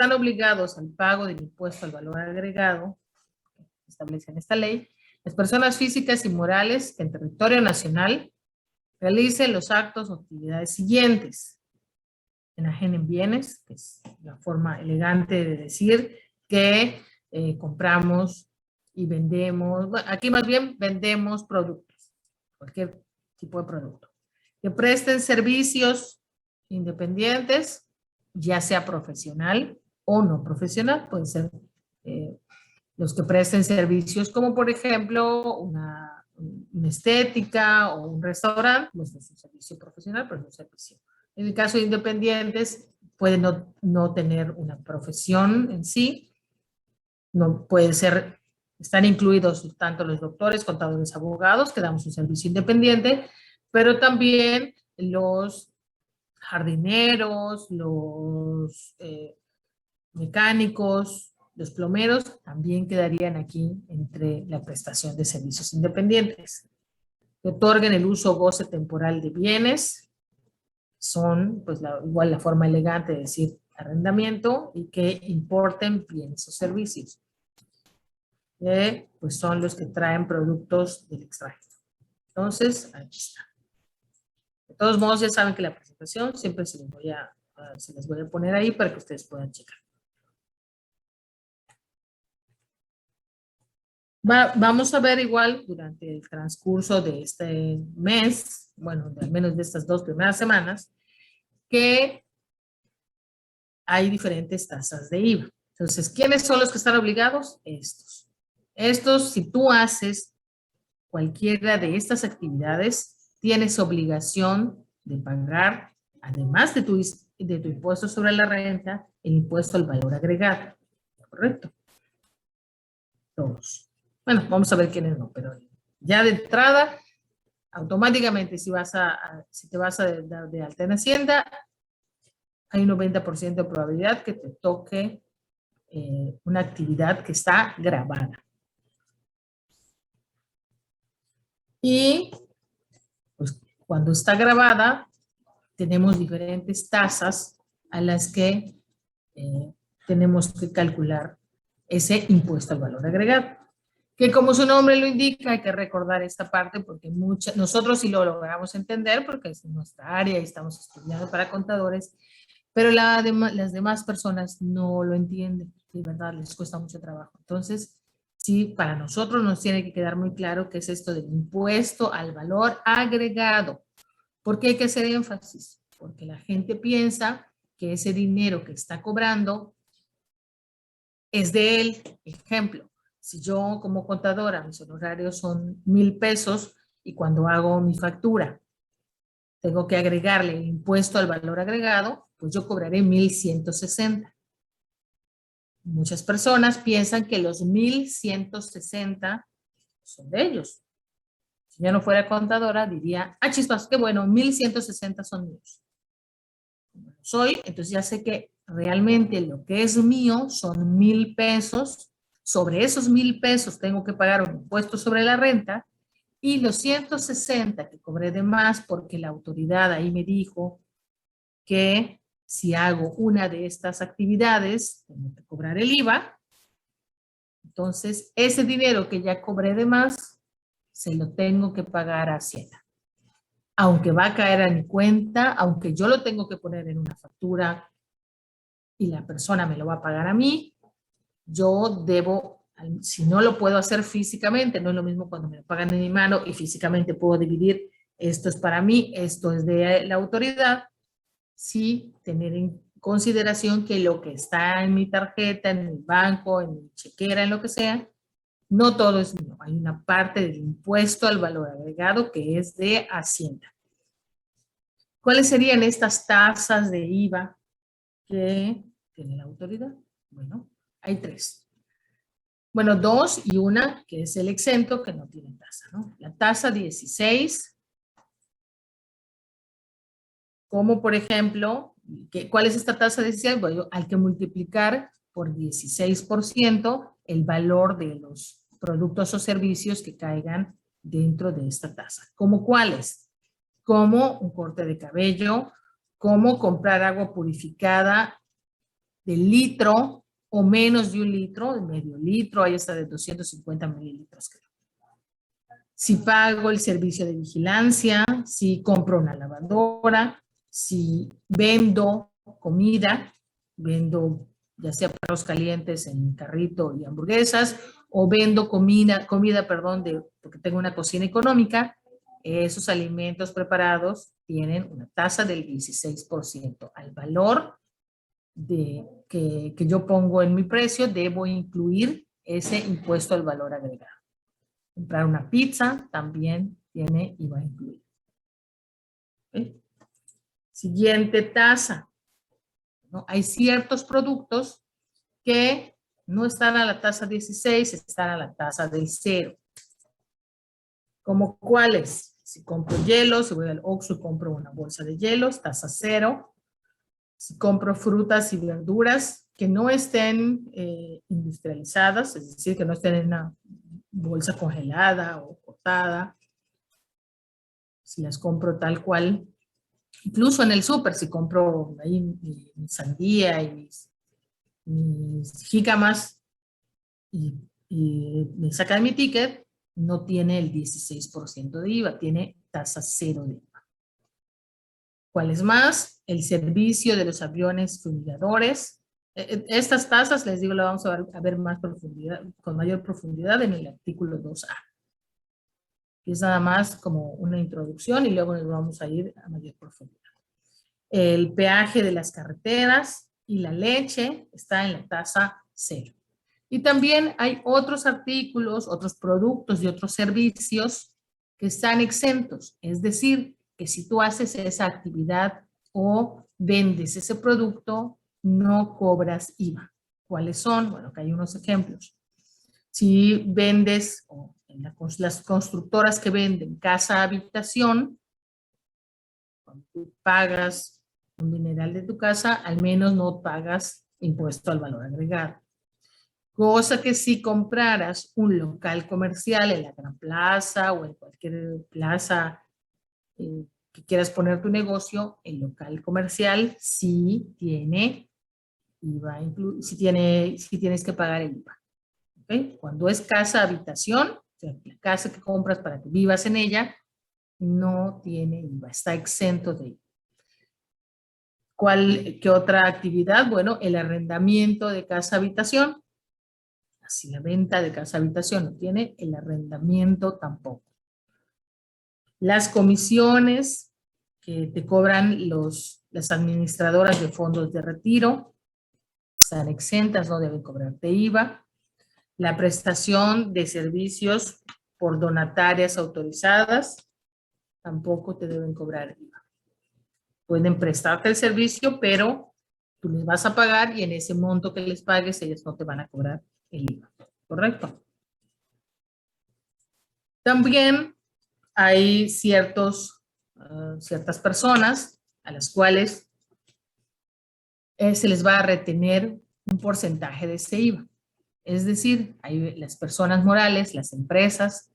están obligados al pago del impuesto al valor agregado, que establece en esta ley, las personas físicas y morales que en territorio nacional realicen los actos o actividades siguientes. Enajenen bienes, que es la forma elegante de decir que compramos y vendemos, bueno, aquí más bien vendemos productos, cualquier tipo de producto. Que presten servicios independientes, ya sea profesional o no profesional, pueden ser los que presten servicios como por ejemplo una estética o un restaurante, pues es un servicio profesional, pero es un servicio. En el caso de independientes, pueden no tener una profesión en sí, no puede ser, están incluidos tanto los doctores, contadores, abogados, que damos un servicio independiente, pero también los jardineros, los mecánicos, los plomeros, también quedarían aquí entre la prestación de servicios independientes. Que otorguen el uso o goce temporal de bienes, son pues igual la forma elegante de decir arrendamiento, y que importen bienes o servicios. Pues son los que traen productos del extranjero. Entonces, aquí está. De todos modos, ya saben que la presentación siempre se les voy a poner ahí para que ustedes puedan checar. Vamos a ver igual durante el transcurso de este mes, bueno, al menos de estas 2 primeras semanas, que hay diferentes tasas de IVA. Entonces, ¿quiénes son los que están obligados? Estos. Estos, si tú haces cualquiera de estas actividades, tienes obligación de pagar, además de tu impuesto sobre la renta, el impuesto al valor agregado. ¿Correcto? Todos. Bueno, vamos a ver quiénes no, pero ya de entrada, automáticamente si te vas a dar de alta en Hacienda, hay un 90% de probabilidad que te toque una actividad que está grabada. Y pues, cuando está grabada, tenemos diferentes tasas a las que tenemos que calcular ese impuesto al valor agregado. Que como su nombre lo indica, hay que recordar esta parte porque nosotros sí lo logramos entender porque es nuestra área y estamos estudiando para contadores, pero las demás personas no lo entienden, de verdad, les cuesta mucho trabajo. Entonces, sí, para nosotros nos tiene que quedar muy claro qué es esto del impuesto al valor agregado. ¿Por qué hay que hacer énfasis? Porque la gente piensa que ese dinero que está cobrando es de él. Ejemplo, si yo como contadora, mis honorarios son 1,000 pesos y cuando hago mi factura tengo que agregarle el impuesto al valor agregado, pues yo cobraré 1,160. Muchas personas piensan que los 1,160 son de ellos. Si yo no fuera contadora, diría, chispas, qué bueno, 1,160 son míos. Como no soy, entonces ya sé que realmente lo que es mío son 1,000 pesos. Sobre esos 1,000 pesos tengo que pagar un impuesto sobre la renta y los 160 que cobré de más porque la autoridad ahí me dijo que si hago una de estas actividades, tengo que cobrar el IVA. Entonces, ese dinero que ya cobré de más, se lo tengo que pagar a Hacienda. Aunque va a caer a mi cuenta, aunque yo lo tengo que poner en una factura y la persona me lo va a pagar a mí, yo debo, si no lo puedo hacer físicamente, no es lo mismo cuando me lo pagan en mi mano y físicamente puedo dividir, esto es para mí, esto es de la autoridad, sí tener en consideración que lo que está en mi tarjeta, en mi banco, en mi chequera, en lo que sea, no todo es mío. Hay una parte del impuesto al valor agregado que es de Hacienda. ¿Cuáles serían estas tasas de IVA que tiene la autoridad? Bueno, hay 3. Bueno, 2 y una que es el exento que no tiene tasa, ¿no? La tasa 16, como por ejemplo, ¿cuál es esta tasa 16? Bueno, hay que multiplicar por 16% el valor de los productos o servicios que caigan dentro de esta tasa. ¿Cómo cuáles? Como un corte de cabello, como comprar agua purificada de litro o menos de 1 litro, de medio litro, hay hasta de 250 mililitros. Si pago el servicio de vigilancia, si compro una lavadora, si vendo comida, vendo ya sea perros calientes en mi carrito y hamburguesas, o vendo comida, porque tengo una cocina económica, esos alimentos preparados tienen una tasa del 16%. Al valor que yo pongo en mi precio, debo incluir ese impuesto al valor agregado. Comprar una pizza también tiene IVA incluido. ¿Okay? Siguiente tasa. ¿No? Hay ciertos productos que no están a la tasa 16, están a la tasa del 0. ¿Como cuáles? Si compro hielos, si voy al Oxxo y compro una bolsa de hielos, tasa 0. Si compro frutas y verduras que no estén industrializadas, es decir, que no estén en una bolsa congelada o cortada, si las compro tal cual, incluso en el súper, si compro ahí mi sandía y mis jícamas y me sacan mi ticket, no tiene el 16% de IVA, tiene tasa 0 de IVA. ¿Cuáles más? El servicio de los aviones fumigadores. Estas tasas, les digo, las vamos a ver más profundidad, con mayor profundidad en el artículo 2A. Es nada más como una introducción y luego nos vamos a ir a mayor profundidad. El peaje de las carreteras y la leche está en la tasa 0. Y también hay otros artículos, otros productos y otros servicios que están exentos. Es decir, que si tú haces esa actividad o vendes ese producto, no cobras IVA. ¿Cuáles son? Bueno, que hay unos ejemplos. Si vendes, o en las constructoras que venden casa-habitación, cuando tú pagas un dineral de tu casa, al menos no pagas impuesto al valor agregado. Cosa que si compraras un local comercial en la Gran Plaza o en cualquier plaza que quieras poner tu negocio, el local comercial sí tiene IVA, sí tienes que pagar el IVA. ¿Okay? Cuando es casa habitación, o sea, la casa que compras para que vivas en ella, no tiene IVA, está exento de IVA. ¿Qué otra actividad? Bueno, el arrendamiento de casa habitación. Si la venta de casa habitación no tiene, el arrendamiento tampoco. Las comisiones que te cobran las administradoras de fondos de retiro están exentas, no deben cobrarte IVA. La prestación de servicios por donatarias autorizadas tampoco te deben cobrar IVA. Pueden prestarte el servicio, pero tú les vas a pagar y en ese monto que les pagues, ellos no te van a cobrar el IVA. ¿Correcto? También hay ciertas personas a las cuales se les va a retener un porcentaje de ese IVA. Es decir, hay las personas morales, las empresas,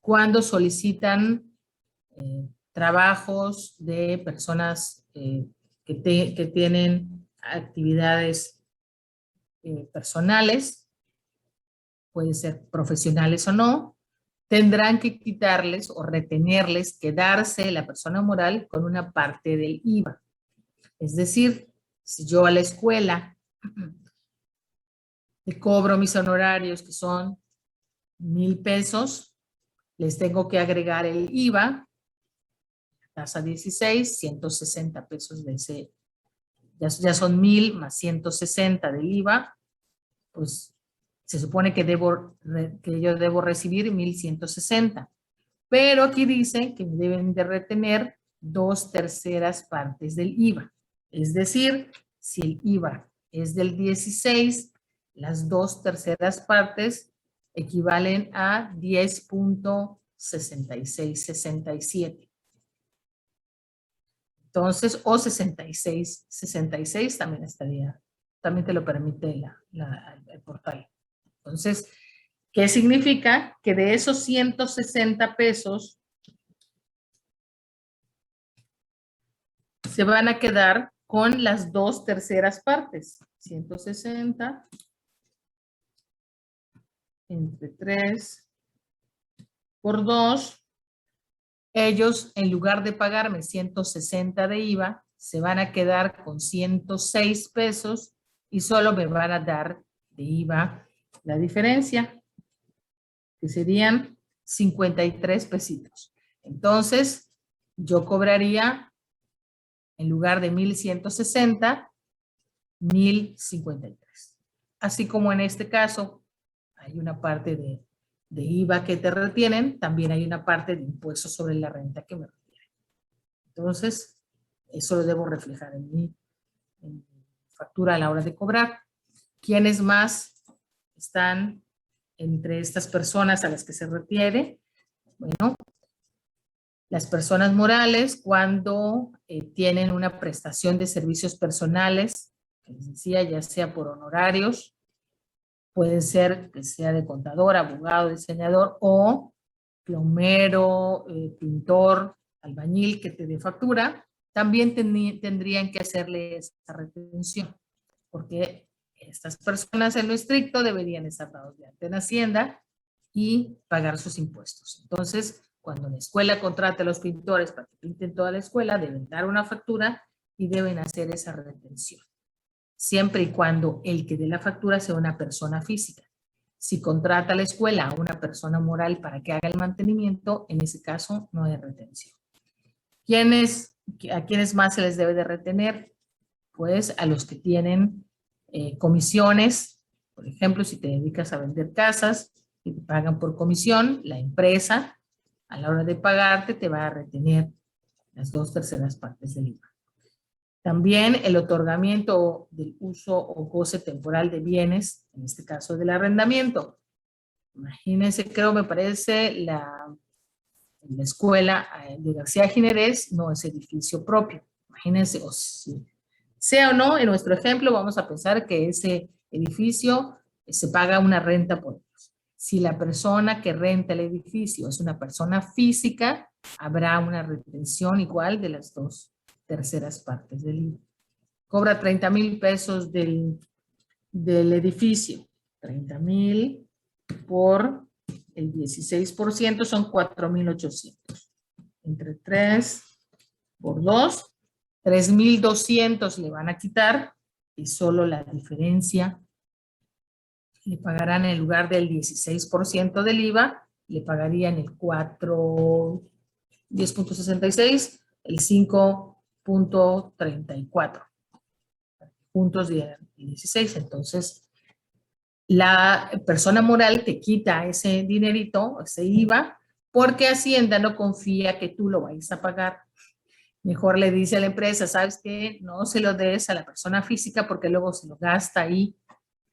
cuando solicitan trabajos de personas que tienen actividades personales, puede ser profesionales o no, tendrán que quitarles o retenerles, quedarse la persona moral con una parte del IVA. Es decir, si yo a la escuela le cobro mis honorarios, que son 1,000 pesos, les tengo que agregar el IVA, tasa 16, 160 pesos de ese, ya son 1,000 más 160 del IVA, pues se supone que yo debo recibir 1,160. Pero aquí dice que deben de retener 2/3 partes del IVA. Es decir, si el IVA es del 16, las 2/3 partes equivalen a 10.6667. Entonces, o 66 también también te lo permite el portal. Entonces, ¿qué significa? Que de esos 160 pesos se van a quedar con las 2/3 partes. 160 entre 3 por 2. Ellos, en lugar de pagarme 160 de IVA, se van a quedar con 106 pesos y solo me van a dar de IVA la diferencia, que serían 53 pesitos. Entonces, yo cobraría, en lugar de 1,160, 1,053. Así como en este caso, hay una parte de IVA que te retienen, también hay una parte de impuestos sobre la renta que me retienen. Entonces, eso lo debo reflejar en mi factura a la hora de cobrar. ¿Quiénes más están entre estas personas a las que se refiere? Bueno, las personas morales cuando tienen una prestación de servicios personales, que les decía, ya sea por honorarios, puede ser que sea de contador, abogado, diseñador o plomero, pintor, albañil que te dé factura, también tendrían que hacerle esta retención, porque estas personas en lo estricto deberían estar dados de alta en Hacienda y pagar sus impuestos. Entonces, cuando la escuela contrate a los pintores para que pinten toda la escuela, deben dar una factura y deben hacer esa retención, siempre y cuando el que dé la factura sea una persona física. Si contrata a la escuela a una persona moral para que haga el mantenimiento, en ese caso no hay retención. ¿A quiénes más se les debe de retener? Pues a los que tienen comisiones. Por ejemplo, si te dedicas a vender casas y te pagan por comisión, la empresa a la hora de pagarte te va a retener las 2/3 partes del IVA. También el otorgamiento del uso o goce temporal de bienes, en este caso del arrendamiento. Imagínense, creo, me parece, la escuela de García Ginerés no es edificio propio. Imagínense, o si, sea o no, en nuestro ejemplo vamos a pensar que ese edificio se paga una renta por ellos. Si la persona que renta el edificio es una persona física, habrá una retención igual de las 2/3 partes del IVA. Cobra 30,000 pesos del edificio. 30,000 por el 16% son 4,800. Entre 3 por 2, 3,200 le van a quitar y solo la diferencia le pagarán en lugar del 16% del IVA, le pagarían el 10.66, el 5.34 puntos de 16. Entonces, la persona moral te quita ese dinerito, ese IVA, porque Hacienda no confía que tú lo vayas a pagar. Mejor le dice a la empresa, ¿sabes qué? No se lo des a la persona física porque luego se lo gasta ahí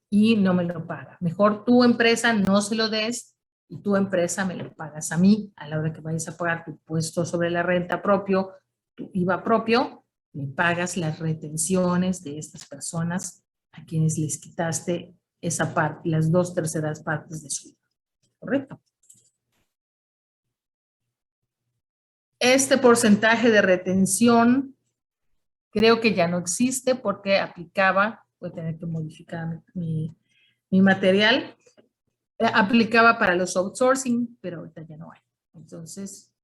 y no me lo paga. Mejor tu empresa no se lo des y tu empresa me lo pagas a mí a la hora que vayas a pagar tu impuesto sobre la renta propio, tu IVA propio, me pagas las retenciones de estas personas a quienes les quitaste esa parte, las 2/3 partes de su IVA. ¿Correcto? Este porcentaje de retención creo que ya no existe porque aplicaba, voy a tener que modificar mi material, aplicaba para los outsourcing, pero ahorita ya no hay. Entonces,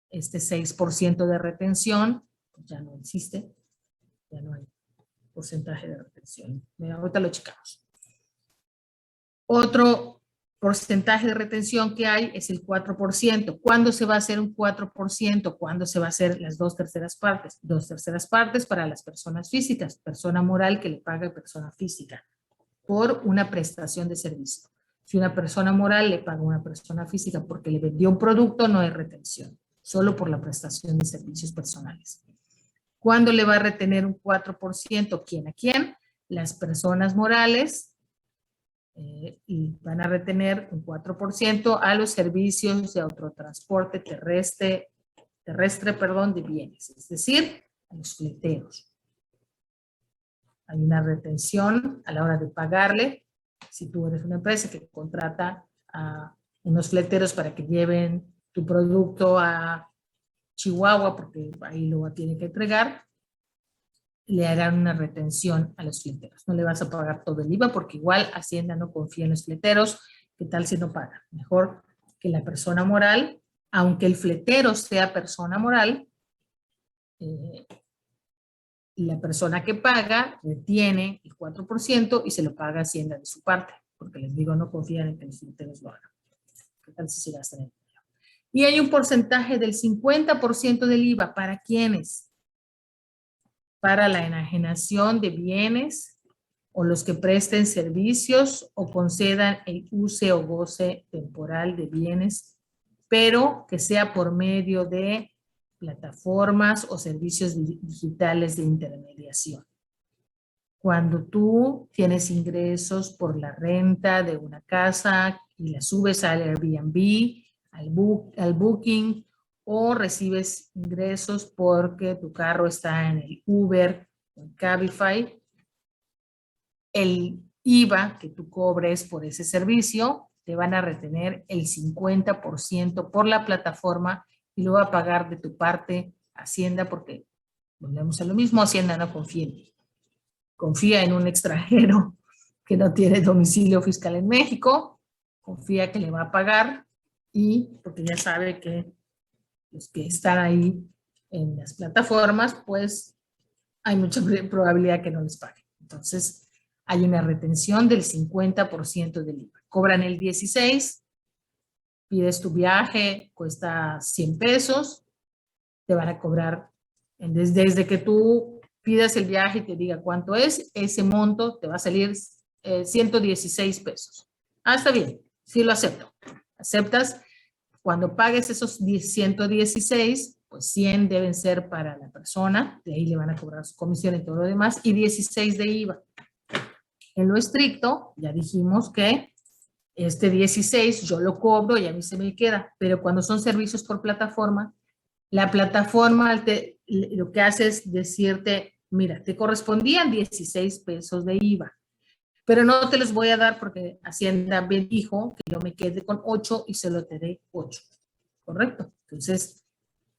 este 6% de retención pues ya no existe, ya no hay porcentaje de retención. Mira, ahorita lo checamos. Otro porcentaje de retención que hay es el 4%. ¿Cuándo se va a hacer un 4%? ¿Cuándo se va a hacer las 2/3 partes? 2/3 partes para las personas físicas, persona moral que le paga a persona física por una prestación de servicio. Si una persona moral le paga a una persona física porque le vendió un producto, no hay retención, solo por la prestación de servicios personales. ¿Cuándo le va a retener un 4%? ¿Quién a quién? Las personas morales, y van a retener un 4% a los servicios de autotransporte terrestre, de bienes, es decir, a los fleteros. Hay una retención a la hora de pagarle. Si tú eres una empresa que contrata a unos fleteros para que lleven tu producto a Chihuahua, porque ahí lo tiene que entregar, le harán una retención a los fleteros. No le vas a pagar todo el IVA porque igual Hacienda no confía en los fleteros. ¿Qué tal si no pagan? Mejor que la persona moral, aunque el fletero sea persona moral, la persona que paga retiene el 4% y se lo paga Hacienda de su parte, porque les digo, no confían en que los fleteros lo hagan. ¿Qué tal si se gastan el dinero? Y hay un porcentaje del 50% del IVA. ¿Para quiénes? Para la enajenación de bienes o los que presten servicios o concedan el use o goce temporal de bienes, pero que sea por medio de plataformas o servicios digitales de intermediación. Cuando tú tienes ingresos por la renta de una casa y la subes al Airbnb, al Booking, o recibes ingresos porque tu carro está en el Uber o en Cabify, el IVA que tú cobres por ese servicio, te van a retener el 50% por la plataforma y lo va a pagar de tu parte Hacienda porque, volvemos a lo mismo, Hacienda no confía en ti. Confía en un extranjero que no tiene domicilio fiscal en México, confía que le va a pagar y porque ya sabe que los que están ahí en las plataformas, pues hay mucha probabilidad que no les paguen. Entonces, hay una retención del 50% del IVA. Cobran el 16%, pides tu viaje, cuesta 100 pesos, te van a cobrar, desde que tú pidas el viaje y te diga cuánto es, ese monto te va a salir 116 pesos. Ah, está bien, sí lo acepto. Aceptas, cuando pagues esos 116, pues 100 deben ser para la persona, de ahí le van a cobrar su comisión y todo lo demás, y 16 de IVA. En lo estricto, ya dijimos que este 16 yo lo cobro y a mí se me queda, pero cuando son servicios por plataforma, la plataforma lo que hace es decirte, mira, te correspondían 16 pesos de IVA, pero no te los voy a dar porque Hacienda me dijo que yo me quede con 8 y solo te dé 8, ¿correcto? Entonces,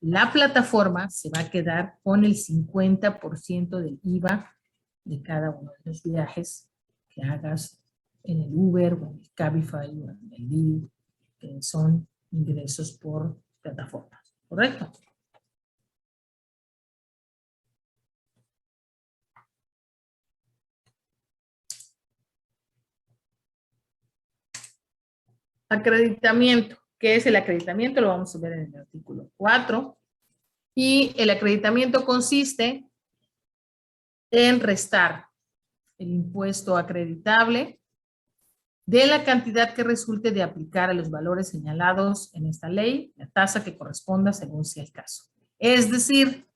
la plataforma se va a quedar con el 50% del IVA de cada uno de los viajes que hagas en el Uber o en el Cabify o en el Didi, que son ingresos por plataformas, ¿correcto? Acreditamiento. ¿Qué es el acreditamiento? Lo vamos a ver en el artículo 4. Y el acreditamiento consiste en restar el impuesto acreditable de la cantidad que resulte de aplicar a los valores señalados en esta ley, la tasa que corresponda según sea el caso. Es decir,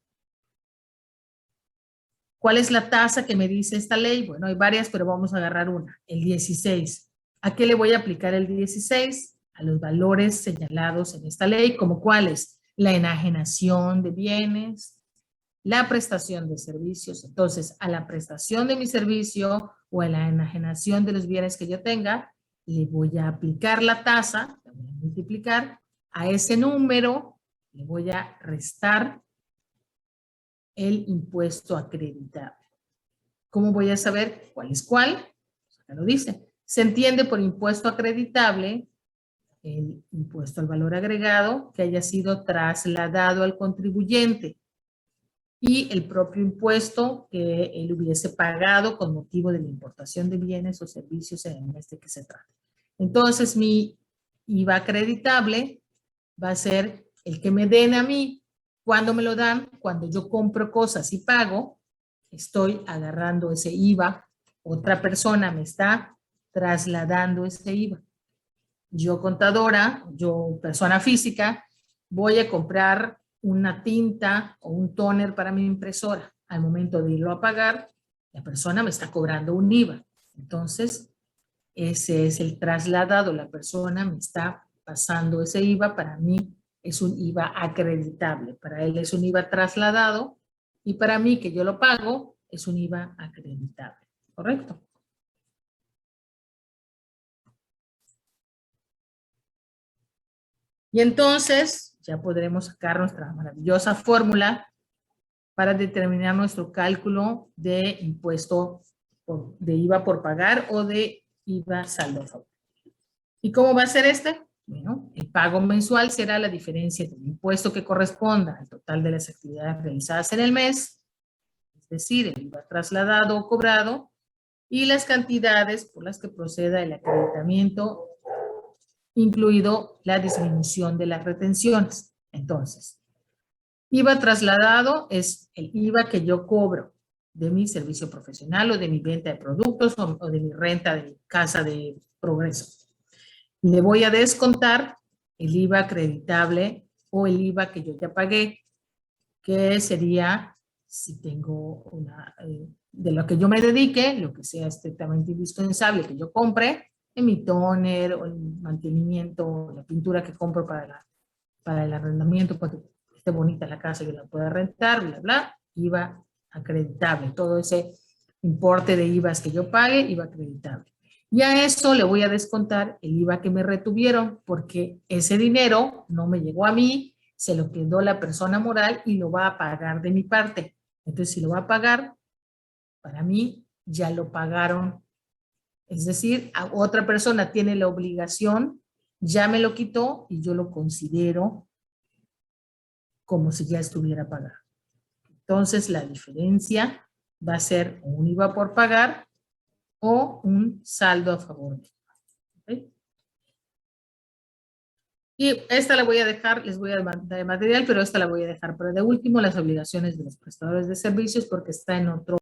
¿cuál es la tasa que me dice esta ley? Bueno, hay varias, pero vamos a agarrar una, el 16. ¿A qué le voy a aplicar el 16? A los valores señalados en esta ley, como cuáles: la enajenación de bienes, la prestación de servicios. Entonces, a la prestación de mi servicio o a la enajenación de los bienes que yo tenga, le voy a aplicar la tasa, la voy a multiplicar, a ese número le voy a restar el impuesto acreditable. ¿Cómo voy a saber cuál es cuál? Acá lo dice. Se entiende por impuesto acreditable el impuesto al valor agregado que haya sido trasladado al contribuyente y el propio impuesto que él hubiese pagado con motivo de la importación de bienes o servicios en este que se trata. Entonces, mi IVA acreditable va a ser el que me den a mí. ¿Cuándo me lo dan? Cuando yo compro cosas y pago, estoy agarrando ese IVA. Otra persona me está trasladando ese IVA. Yo, contadora, yo, persona física, voy a comprar una tinta o un tóner para mi impresora. Al momento de irlo a pagar, la persona me está cobrando un IVA. Entonces, ese es el trasladado. La persona me está pasando ese IVA. Para mí es un IVA acreditable. Para él es un IVA trasladado y para mí, que yo lo pago, es un IVA acreditable. ¿Correcto? Y entonces ya podremos sacar nuestra maravillosa fórmula para determinar nuestro cálculo de impuesto de IVA por pagar o de IVA saldo a favor. ¿Y cómo va a ser este? Bueno, el pago mensual será la diferencia del impuesto que corresponda al total de las actividades realizadas en el mes, es decir, el IVA trasladado o cobrado, y las cantidades por las que proceda el acreditamiento, incluido la disminución de las retenciones. Entonces, IVA trasladado es el IVA que yo cobro de mi servicio profesional o de mi venta de productos o de mi renta de mi casa de progreso. Le voy a descontar el IVA acreditable o el IVA que yo ya pagué, que sería, si tengo de lo que yo me dedique, lo que sea estrictamente indispensable que yo compre, en mi tóner o el mantenimiento, la pintura que compro para el arrendamiento, para que esté bonita la casa y yo la pueda rentar, bla, bla, IVA acreditable. Todo ese importe de IVAs que yo pague, IVA acreditable. Y a eso le voy a descontar el IVA que me retuvieron, porque ese dinero no me llegó a mí, se lo quedó la persona moral y lo va a pagar de mi parte. Entonces, si lo va a pagar, para mí ya lo pagaron. Es decir, a otra persona tiene la obligación, ya me lo quitó y yo lo considero como si ya estuviera pagado. Entonces, la diferencia va a ser un IVA por pagar o un saldo a favor de IVA. ¿Okay? Y esta la voy a dejar, les voy a mandar el material, pero esta la voy a dejar para de último, las obligaciones de los prestadores de servicios, porque está en otro